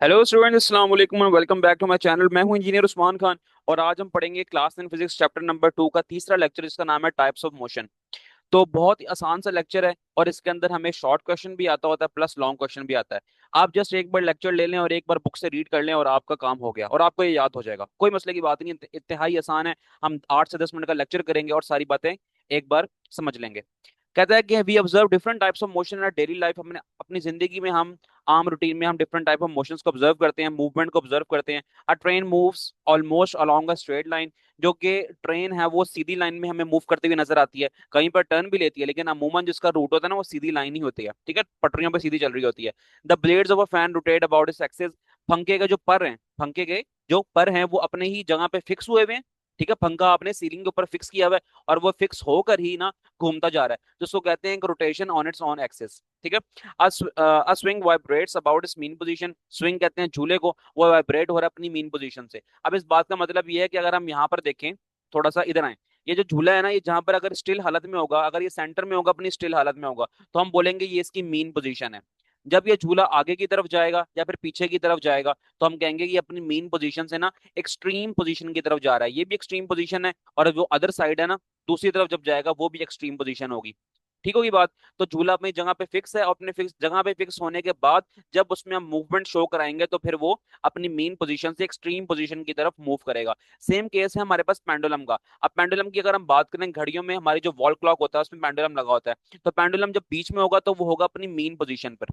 Hello students, अस्सलाम वालेकुम and welcome back to my channel. मैं हूं इंजीनियर उस्मान खान और आज हम पढ़ेंगे क्लास 10 फिजिक्स चैप्टर नंबर 2 का तीसरा लेक्चर, जिसका नाम है टाइप्स ऑफ मोशन। तो बहुत ही आसान सा लेक्चर है और इसके अंदर हमें शॉर्ट क्वेश्चन भी आता होता है प्लस लॉन्ग क्वेश्चन भी आता है। आप जस्ट एक बार लेक्चर ले लें और एक बार बुक से रीड कर लें और आपका काम हो गया और आपको ये याद हो जाएगा। कोई मसले की बात नहीं, इंतहाई आसान है। हम 8 से 10 मिनट का लेक्चर करेंगे और सारी बातें एक बार समझ लेंगे। कहता है कि we observe different types of motion in daily life. हमने अपनी जिंदगी में हम आम रूटीन में हम डिफरेंट टाइप ऑफ मोशंस को ऑब्जर्व करते हैं, मूवमेंट को ऑब्जर्व करते हैं। A train moves almost along a straight line. जो कि ट्रेन है वो सीधी लाइन में हमें मूव करते हुए नजर आती है, कहीं पर टर्न भी लेती है, लेकिन अमूमन जिसका रूट होता है ना वो सीधी लाइन ही होती है। ठीक है, पटरियों पर सीधी चल रही होती है। The blades of a fan rotate about its axis. पंखे के जो पर हैं, पंखे के जो पर हैं वो अपने ही जगह पे फिक्स हुए हुए हैं। ठीक है, पंखा आपने सीलिंग के ऊपर फिक्स किया हुआ है और वो फिक्स होकर ही ना घूमता जा रहा है, जिसको कहते हैं rotation on it's on axis. ठीक है। अ swing vibrates about it's mean position. Swing कहते हैं झूले को, वो वाइब्रेट हो रहा है अपनी मीन पोजीशन से। अब इस बात का मतलब ये है कि अगर हम यहाँ पर देखें, थोड़ा सा इधर आए, ये जो झूला है ना, ये जहां पर अगर स्टिल हालत में होगा, अगर ये सेंटर में होगा अपनी स्टिल हालत में होगा, तो हम बोलेंगे ये इसकी मीन पोजीशन है। जब ये झूला आगे की तरफ जाएगा या फिर पीछे की तरफ जाएगा, तो हम कहेंगे कि ये अपनी मीन पोजीशन से ना एक्सट्रीम पोजीशन की तरफ जा रहा है। ये भी एक्सट्रीम पोजीशन है और जो अदर साइड है ना, दूसरी तरफ जब जाएगा वो भी एक्सट्रीम पोजीशन होगी। ठीक होगी बात। तो झूला अपनी जगह पे फिक्स है और अपने फिक्स जगह पे फिक्स होने के बाद जब उसमें हम मूवमेंट शो कराएंगे तो फिर वो अपनी मेन पोजीशन से एक्सट्रीम पोजीशन की तरफ मूव करेगा। सेम केस है हमारे पास पेंडुलम का। अब पेंडुलम की अगर हम बात करें, घड़ियों में हमारी जो वॉल क्लॉक होता है उसमें पेंडुलम लगा होता है, तो पेंडुलम जब बीच में होगा तो वो होगा अपनी मेन पोजीशन पर।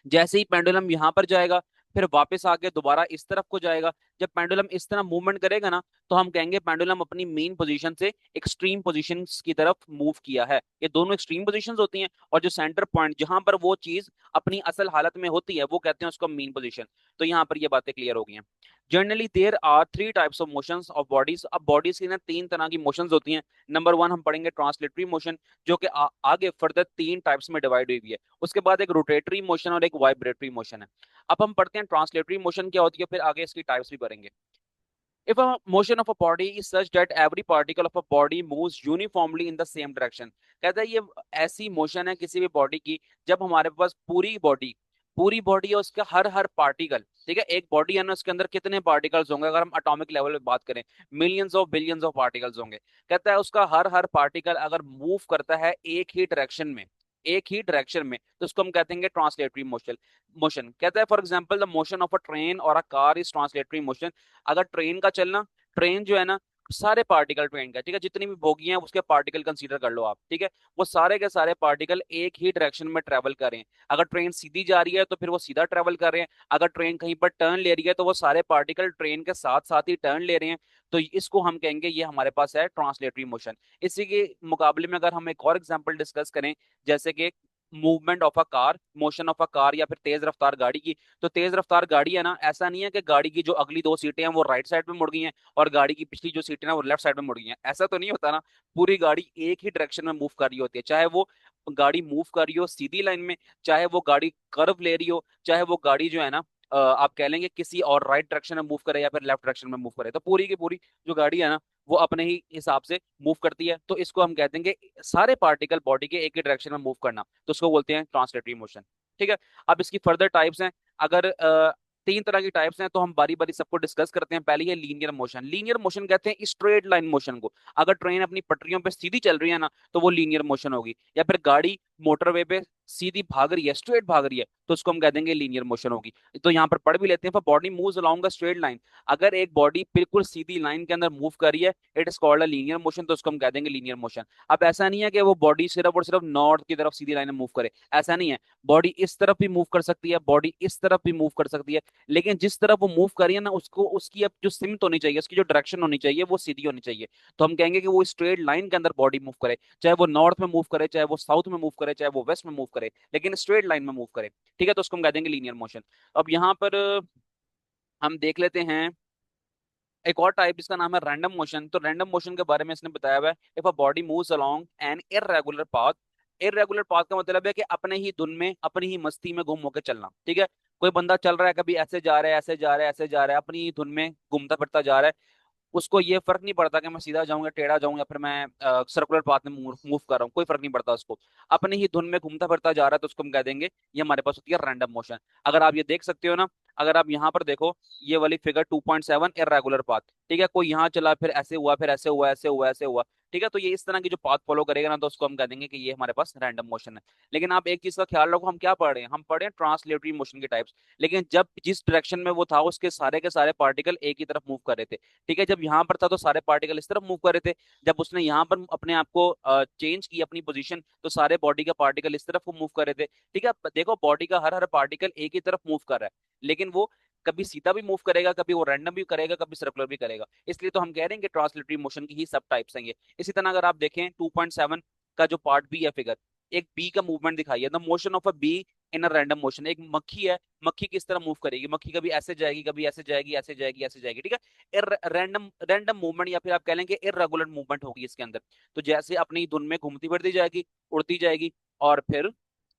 जैसे ही पेंडुलम यहाँ पर जाएगा, फिर वापस आके दोबारा इस तरफ को जाएगा। जब पेंडुलम इस तरह मूवमेंट करेगा ना, तो हम कहेंगे पेंडुलम अपनी मेन पोजीशन से एक्सट्रीम पोजीशंस की तरफ मूव किया है। ये दोनों एक्सट्रीम पोजीशंस होती हैं और जो सेंटर पॉइंट जहां पर वो चीज अपनी असल हालत में होती है वो कहते हैं उसको मेन पोजीशन। तो यहाँ पर ये बातें क्लियर हो गई हैं। Generally there are three types of motions of bodies. अब बॉडीज की ना तीन तरह की मोशंस होती हैं। नंबर वन हम पढ़ेंगे ट्रांसलेटरी मोशन, जो कि आगे फर्दर तीन टाइप्स में डिवाइड हुई है। उसके बाद एक रोटेटरी मोशन और एक वाइब्रेटरी मोशन है। अब हम पढ़ते हैं ट्रांसलेटरी मोशन क्या होती है, फिर आगे इसकी टाइप्स भी पढ़ेंगे। If a motion of a body is such that every particle of a body moves uniformly in the same direction। कहता है ये ऐसी मोशन है किसी भी बॉडी की जब हमारे पास पूरी बॉडी है, उसका हर हर पार्टिकल। ठीक है, एक बॉडी है ना, उसके अंदर कितने पार्टिकल्स होंगे, अगर हम एटॉमिक लेवल पे बात करें, millions of billions of particles होंगे। कहता है उसका हर हर पार्टिकल अगर मूव करता है एक ही डायरेक्शन में तो उसको हम कहते हैं ट्रांसलेटरी मोशन। मोशन कहता है for example the motion of a train और a car is translatory motion. अगर ट्रेन का चलना, ट्रेन जो है ना, सारे पार्टिकल ट्रेन का, ठीक है, जितनी भी बोगियां हैं उसके पार्टिकल कंसीडर कर लो आप। ठीक है, वो सारे के सारे पार्टिकल एक ही डायरेक्शन में ट्रेवल कर रहे हैं। अगर ट्रेन सीधी जा रही है तो फिर वो सीधा ट्रेवल कर रहे हैं, अगर ट्रेन कहीं पर टर्न ले रही है तो वो सारे पार्टिकल ट्रेन के साथ साथ ही टर्न ले रहे हैं। तो इसको हम कहेंगे ये हमारे पास है ट्रांसलेटरी मोशन। इसी के मुकाबले में अगर हम एक और एग्जांपल डिस्कस करें, जैसे कि movement of a car, motion of a car या फिर तेज रफ्तार गाड़ी की, तो तेज रफ्तार गाड़ी है ना, ऐसा नहीं है कि गाड़ी की जो अगली दो सीटें हैं वो राइट साइड में मुड़ गई हैं और गाड़ी की पिछली जो सीटें हैं वो लेफ्ट साइड में मुड़ गई हैं। ऐसा तो नहीं होता ना। पूरी गाड़ी एक ही डायरेक्शन में मूव कर रही होती है, चाहे वो गाड़ी मूव कर रही हो सीधी लाइन में, चाहे वो गाड़ी कर्व ले रही हो, चाहे वो गाड़ी जो है ना, आप कह लेंगे किसी और राइट डायरेक्शन में मूव करे या फिर लेफ्ट डायरेक्शन में मूव करे, तो पूरी की पूरी जो गाड़ी है ना वो अपने ही हिसाब से मूव करती है। तो इसको हम कहते हैं कि सारे पार्टिकल बॉडी के एक ही डायरेक्शन में मूव करना, तो उसको बोलते हैं ट्रांसलेटरी मोशन। ठीक है। अब इसकी फर्दर टाइप्स हैं। अगर तीन तरह की टाइप्स हैं तो हम बारी बारी सबको डिस्कस करते हैं। पहली है लीनियर मोशन। लीनियर मोशन कहते हैं स्ट्रेट लाइन मोशन को। अगर ट्रेन अपनी पटरियों पे सीधी चल रही है ना तो वो लीनियर मोशन होगी, या फिर गाड़ी मोटरवे पे सीधी भाग रही है, स्ट्रेट भाग रही है, तो उसको हम कह देंगे लीनियर मोशन होगी। तो यहाँ पर पढ़ भी लेते हैं, body moves along a straight line. अगर एक बॉडी बिल्कुल सीधी लाइन के अंदर मूव कर रही है, it is called a linear motion, तो उसको हम कह देंगे लीनियर मोशन। अब ऐसा नहीं है कि वो बॉडी सिर्फ और सिर्फ नॉर्थ की तरफ सीधी लाइन में मूव करे, ऐसा नहीं है। बॉडी इस तरफ भी मूव कर सकती है, बॉडी इस तरफ भी मूव कर सकती है, लेकिन जिस तरफ वो मूव कर रही है ना, उसको उसकी अब जो सिमत होनी चाहिए, उसकी जो डायरेक्शन होनी चाहिए वो सीधी होनी चाहिए। तो हम कहेंगे कि वो स्ट्रेट लाइन के अंदर बॉडी मूव करे, चाहे वो नॉर्थ में मूव करे, चाहे वो साउथ में मूव करे, चाहे वो वेस्ट में मूव करे, लेकिन स्ट्रेट लाइन में मूव करे। ठीक है, तो उसको हम कह देंगे लीनियर मोशन। अब यहाँ पर हम देख लेते हैं एक और टाइप, जिसका नाम है रैंडम मोशन। तो रैंडम मोशन के बारे में इसने बताया हुआ है, if a body moves along an irregular path. Irregular path का मतलब है कि अपने ही धुन में, अपनी ही मस्ती में गुम होकर चलना। ठीक है, कोई बंदा चल रहा है, कभी ऐसे जा रहा है, ऐसे जा रहा है, ऐसे जा रहा है, अपनी ही धुन में घूमता फिरता जा रहा है। उसको ये फर्क नहीं पड़ता कि मैं सीधा जाऊंगा, टेढ़ा जाऊं, या फिर मैं सर्कुलर पाथ में मूव कर रहा हूँ, कोई फर्क नहीं पड़ता उसको। अपनी ही धुन में घूमता फिरता जा रहा है तो उसको हम कह देंगे ये हमारे पास होती है रैंडम मोशन। अगर आप ये देख सकते हो ना, अगर आप यहाँ पर देखो, ये वाली फिगर 2.7 इर्रेगुलर पाथ, ठीक है, कोई यहाँ चला फिर ऐसे हुआ फिर ऐसे हुआ ऐसे हुआ ऐसे हुआ, ठीक है, तो ये इस तरह की जो पाथ फॉलो करेगा ना, तो उसको हम कह देंगे कि ये हमारे पास रैंडम मोशन है। लेकिन आप एक चीज का ख्याल रखो, हम क्या पढ़ रहे हैं, हम पढ़ रहे हैं ट्रांसलेटरी मोशन के टाइप्स। लेकिन जब जिस डायरेक्शन में वो था उसके सारे के सारे पार्टिकल एक ही तरफ मूव कर रहे थे, ठीक है, जब यहाँ पर था तो सारे पार्टिकल इस तरफ मूव कर रहे थे, जब उसने यहाँ पर अपने आप को चेंज की अपनी पोजीशन, तो सारे बॉडी का पार्टिकल इस तरफ को मूव कर रहे थे, ठीक है। अब देखो बॉडी का हर हर पार्टिकल एक ही तरफ मूव कर रहा है, लेकिन वो कभी सीधा भी मूव करेगा, कभी वो रैंडम भी करेगा, कभी सर्कुलर भी करेगा, इसलिए तो हम कह रहे हैं कि ट्रांसलेटरी मोशन की ही सब टाइप्स हैं ये। इसी तरह अगर आप देखें 2.7 का जो पार्ट बी है फिगर, एक बी का मूवमेंट दिखाई है, the motion of a be in a random motion. एक मक्खी है, मक्खी किस तरह मूव करेगी, मक्खी कभी ऐसे जाएगी, कभी ऐसे जाएगी, ऐसे जाएगी, ऐसे जाएगी, ठीक है, रैंडम रैंडम मूवमेंट, या फिर आप कह लें कि इररेगुलर मूवमेंट होगी इसके अंदर। तो जैसे अपनी धुन में घूमती फिरती जाएगी, उड़ती जाएगी, और फिर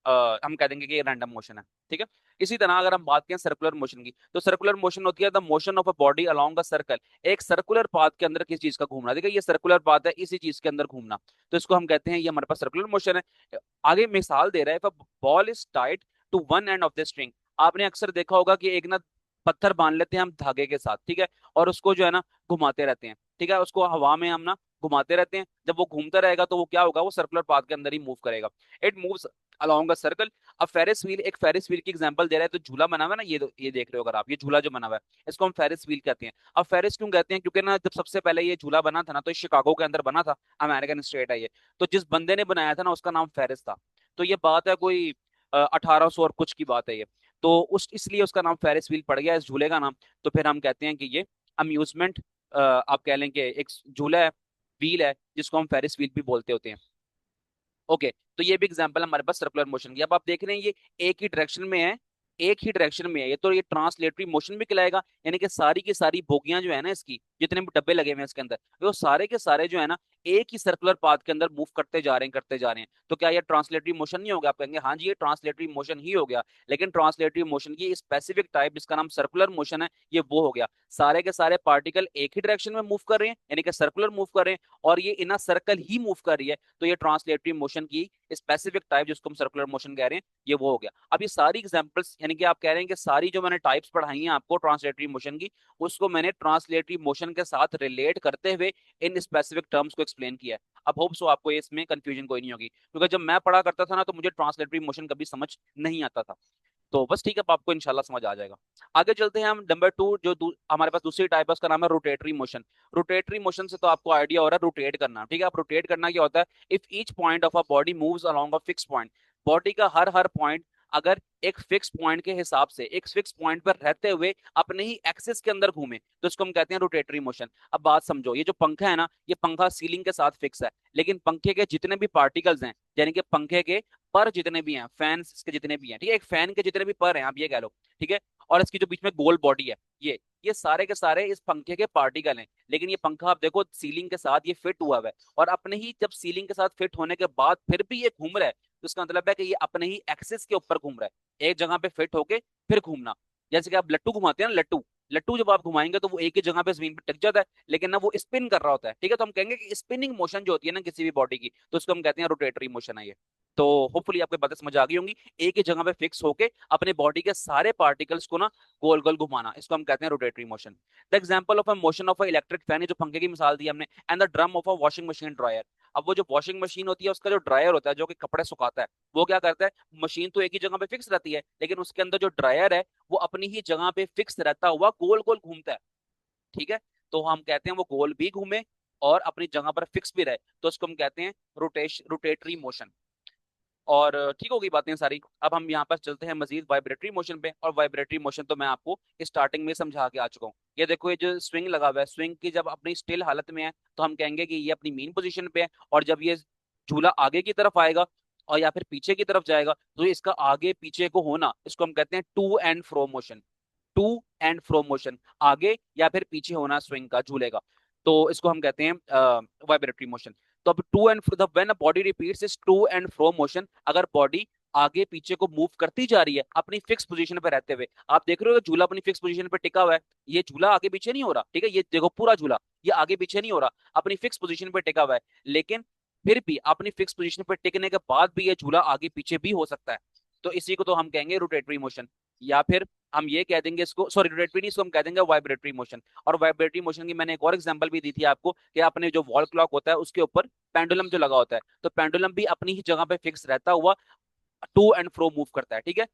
हम कह देंगे कि ये रैंडम मोशन है, ठीक है। इसी तरह अगर हम बात करें सर्कुलर मोशन की, तो सर्कुलर मोशन होती है the motion of a body along a circle, एक सर्कुलर पाथ के अंदर किसी चीज का घूमना, देखिए ये सर्कुलर पाथ है, इसी चीज के अंदर घूमना, तो इसको हम कहते हैं ये हमारे पास सर्कुलर मोशन है। आगे मिसाल दे रहा है, ball is tied to one end of the string. आपने अक्सर देखा होगा कि एक ना पत्थर बांध लेते हैं हम धागे के साथ, ठीक है, और उसको जो है ना घुमाते रहते हैं, ठीक है, उसको हवा में हम ना घुमाते रहते हैं, जब वो घूमता रहेगा तो वो क्या होगा, वो सर्कुलर पाथ के अंदर ही मूव करेगा। It moves along a circle. अब फेरिस व्हील, एक फेरिस व्हील की एग्जांपल दे रहा है, तो झूला बना हुआ है ना, ये देख रहे हो अगर आप, ये झूला जो बना हुआ है, इसको हम फेरिस व्हील कहते हैं। अब फेरिस क्यों कहते हैं, क्योंकि ना जब सबसे पहले ये झूला बना था ना, तो ये शिकागो के अंदर बना था, अमेरिकन स्टेट है ये, तो जिस बंदे ने बनाया था ना उसका नाम फेरिस था। तो ये बात है कोई 1800 और कुछ की बात है ये, तो उस इसलिए उसका नाम फेरिस व्हील पड़ गया इस झूले का नाम। तो फिर हम कहते हैं कि ये अम्यूजमेंट, आप कह लें कि एक झूला है, व्हील है, जिसको हम फेरिस व्हील भी बोलते होते हैं। ओके, तो ये भी एग्जांपल हमारे पास सर्कुलर मोशन की। अब आप देख रहे हैं ये एक ही डायरेक्शन में है, एक ही डायरेक्शन में है ये, तो ये ट्रांसलेटरी मोशन भी कहलाएगा, यानी कि सारी की सारी बोगियां जो है ना इसकी, जितने भी डब्बे लगे हुए हैं इसके अंदर, वो सारे के सारे जो है ना एक ही सर्कुलर पाथ के अंदर मूव करते जा रहे हैं, करते जा रहे हैं। तो क्या ये ट्रांसलेटरी मोशन नहीं हो गया? आप कहेंगे हाँ जी ये ट्रांसलेटरी मोशन ही हो गया, लेकिन ट्रांसलेटरी मोशन की स्पेसिफिक टाइप जिसका नाम सर्कुलर मोशन है, ये वो हो गया, सारे के सारे पार्टिकल एक ही डायरेक्शन में मूव कर रहे हैं, यानी कि सर्कुलर मूव कर रहे हैं, और ये इन सर्कल ही मूव कर रही है, तो ये ट्रांसलेटरी मोशन की स्पेसिफिक टाइप जिसको हम सर्कुलर मोशन कह रहे हैं, ये वो हो गया। अब ये सारी एग्जांपल्स, यानी कि आप कह रहे हैं कि सारी जो मैंने टाइप्स पढ़ाई हैं आपको ट्रांसलेटरी मोशन की, उसको मैंने ट्रांसलेटरी मोशन के साथ रिलेट करते हुए इन स्पेसिफिक टर्म्स को एक्सप्लेन किया है। अब होप सो आपको इसमें कंफ्यूजन कोई नहीं होगी, क्योंकि जब मैं पढ़ा करता था ना तो मुझे ट्रांसलेटरी मोशन कभी समझ नहीं आता था। तो बस ठीक है, अब आपको इंशाल्लाह समझ आ जाएगा। आगे चलते हैं हम नंबर टू, जो हमारे पास दूसरी टाइप है उसका नाम है रोटेटरी मोशन। रोटेटरी मोशन से तो आपको आइडिया हो रहा है रोटेट करना, ठीक है। आप रोटेट करना क्या होता है, if each point of a body moves along a fix point, body का हर हर पॉइंट अगर एक फिक्स पॉइंट के हिसाब से एक फिक्स पॉइंट पर रहते हुए अपने ही एक्सिस के अंदर घूमे, तो इसको हम कहते हैं रोटेटरी मोशन। अब बात समझो, ये जो पंखा है ना, ये पंखा सीलिंग के साथ फिक्स है, लेकिन पंखे के जितने भी पार्टिकल्स हैं, यानी कि पंखे के पर जितने भी हैं, फैन के जितने भी हैं, ठीक है, एक फैन के जितने भी पर हैं आप ये कह लो, ठीक है, और इसकी जो बीच में गोल बॉडी है, ये सारे के सारे इस पंखे के पार्टिकल हैं। लेकिन ये पंखा आप देखो सीलिंग के साथ ये फिट हुआ है, और अपने ही जब सीलिंग के साथ फिट होने के बाद फिर भी ये घूम रहा है, तो इसका मतलब है कि ये अपने ही एक्सिस के ऊपर घूम रहा है, एक जगह पे फिट होके फिर घूमना। जैसे कि आप लट्टू घुमाते हैं ना, लट्टू लट्टू जब आप घुमाएंगे तो वो एक ही जगह पे जमीन पे टिक जाता है, लेकिन ना वो स्पिन कर रहा होता है, ठीक है, तो हम कहेंगे कि स्पिनिंग मोशन जो होती है ना किसी भी बॉडी की, तो उसको हम कहते हैं रोटेटरी मोशन है ये। तो होपफुली आपको बातें समझ आ गई होंगी, एक ही जगह पे फिक्स होके अपने बॉडी के सारे पार्टिकल्स को ना गोल गोल घुमाना, इसको हम कहते हैं rotatory motion. The example of a motion of a electric fan, जो पंखे की मिसाल दी हमने, and the drum of a washing machine dryer. अब वो जो वॉशिंग मशीन होती है उसका जो ड्रायर होता है जो कि कपड़े सुखाता है, वो क्या करता है, मशीन तो एक ही जगह पे फिक्स रहती है, लेकिन उसके अंदर जो ड्रायर है वो अपनी ही जगह पे फिक्स रहता हुआ गोल गोल घूमता है, ठीक है। तो हम कहते हैं वो गोल भी घूमे और अपनी जगह पर फिक्स भी रहे, तो उसको हम कहते हैं रोटेटरी मोशन। और ठीक होगी बातें सारी। अब हम यहाँ पर चलते हैं मजीद वाइब्रेटरी मोशन पे, और वाइब्रेटरी मोशन तो मैं आपको स्टार्टिंग में समझा के आ चुका हूँ। ये देखो, ये जो स्विंग लगा हुआ है, स्विंग की जब अपनी स्टिल हालत में है तो हम कहेंगे कि ये अपनी मीन पोजीशन पे है, और जब ये झूला आगे की तरफ आएगा और या फिर पीछे की तरफ जाएगा, तो इसका आगे पीछे को होना, इसको हम कहते हैं to and fro motion. To and fro motion, आगे या फिर पीछे होना स्विंग का, झूले का, तो इसको हम कहते हैं वाइब्रेटरी मोशन। तो अब to and fro, when a body repeats its to and fro motion, अगर बॉडी आगे पीछे को मूव करती जा रही है अपनी फिक्स पोजीशन पे रहते हुए, आप देख रहे हो झूला अपनी फिक्स पोजीशन पे टिका हुआ है, ये झूला आगे पीछे नहीं हो रहा, ठीक है, ये देखो पूरा झूला ये आगे पीछे नहीं हो रहा, अपनी फिक्स पोजीशन पे टिका हुआ है, लेकिन फिर भी अपनी फिक्स पोजीशन पे टिकने के बाद भी ये झूला आगे पीछे भी हो सकता है, तो इसी को तो हम कहेंगे रोटेटरी मोशन। या फिर हम ये कह देंगे इसको, सॉरी रोटेटरी नहीं, इसको हम कह देंगे वाइब्रेटरी मोशन। और वाइब्रेटरी मोशन की मैंने एक और एग्जांपल भी दी थी आपको, कि अपने जो वॉल क्लॉक होता है उसके ऊपर पेंडुलम जो लगा होता है, तो पेंडुलम भी अपनी ही जगह पे फिक्स रहता हुआ टू एंड फ्रो मूव करता है, ठीक है।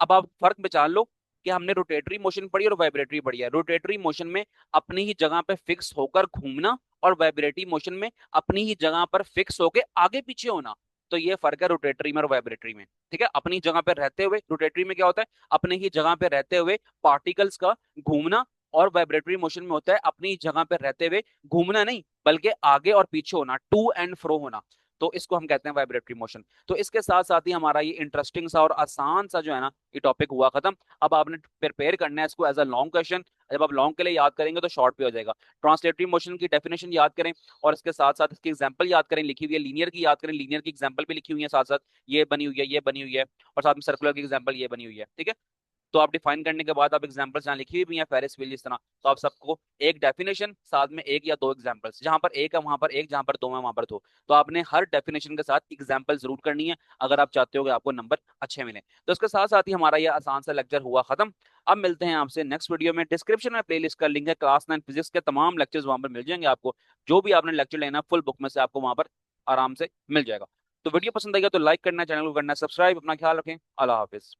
अब आप फर्क पहचान लो कि हमने रोटेटरी मोशन पढ़ी और वाइब्रेटरी पढ़ी है। रोटेटरी मोशन में अपनी ही जगह पे फिक्स होकर घूमना, और वाइब्रेटरी मोशन में अपनी ही जगह पर फिक्स होकर आगे पीछे होना। तो ये फर्क है रोटेटरी में और वाइब्रेटरी में, ठीक है। अपनी जगह पे रहते हुए, रोटेटरी में क्या होता है, अपनी ही जगह पे रहते हुए पार्टिकल्स का घूमना, और वाइब्रेटरी मोशन में होता है अपनी जगह पे रहते हुए घूमना नहीं, बल्कि आगे और पीछे होना, टू एंड फ्रो होना। तो इसको हम कहते हैं वाइब्रेटरी मोशन। तो इसके साथ साथ ही हमारा ये इंटरेस्टिंग सा और आसान सा जो है ना ये टॉपिक हुआ खत्म। अब आपने प्रिपेयर करना है इसको एज अ लॉन्ग क्वेश्चन। जब आप लॉन्ग के लिए याद करेंगे तो शॉर्ट पे हो जाएगा। ट्रांसलेटरी मोशन की डेफिनेशन याद करें, और इसके साथ साथ इसकी एग्जांपल याद करें, लिखी हुई है लीनियर की याद करें, लीनियर की एग्जांपल भी लिखी हुई है साथ साथ, ये बनी हुई है, ये बनी हुई है, और साथ में सर्कुलर की एग्जांपल ये बनी हुई है, ठीक है। तो आप डिफाइन करने के बाद आप एग्जांपल्स जहाँ लिखी हुई भी हैं फेरिस व्हील इस तरह, तो आप सबको एक डेफिनेशन साथ में एक या दो एग्जांपल्स, जहां पर एक है वहां पर एक, जहां पर दो है वहां पर दो। तो आपने हर डेफिनेशन के साथ एग्जांपल जरूर करनी है, अगर आप चाहते हो कि आपको नंबर अच्छे मिले। तो इसके साथ साथ ही हमारा ये आसान सा लेक्चर हुआ खत्म। अब मिलते हैं आपसे नेक्स्ट वीडियो में। डिस्क्रिप्शन में प्लेलिस्ट का लिंक है, क्लास 9 फिजिक्स के तमाम लेक्चर्स वहां पर मिल जाएंगे आपको। जो भी आपने लेक्चर लेना फुल बुक में से आपको वहां पर आराम से मिल जाएगा। तो वीडियो पसंद आएगा तो लाइक करना, चैनल को करना सब्सक्राइब। अपना ख्याल रखें। अल्लाह हाफिज।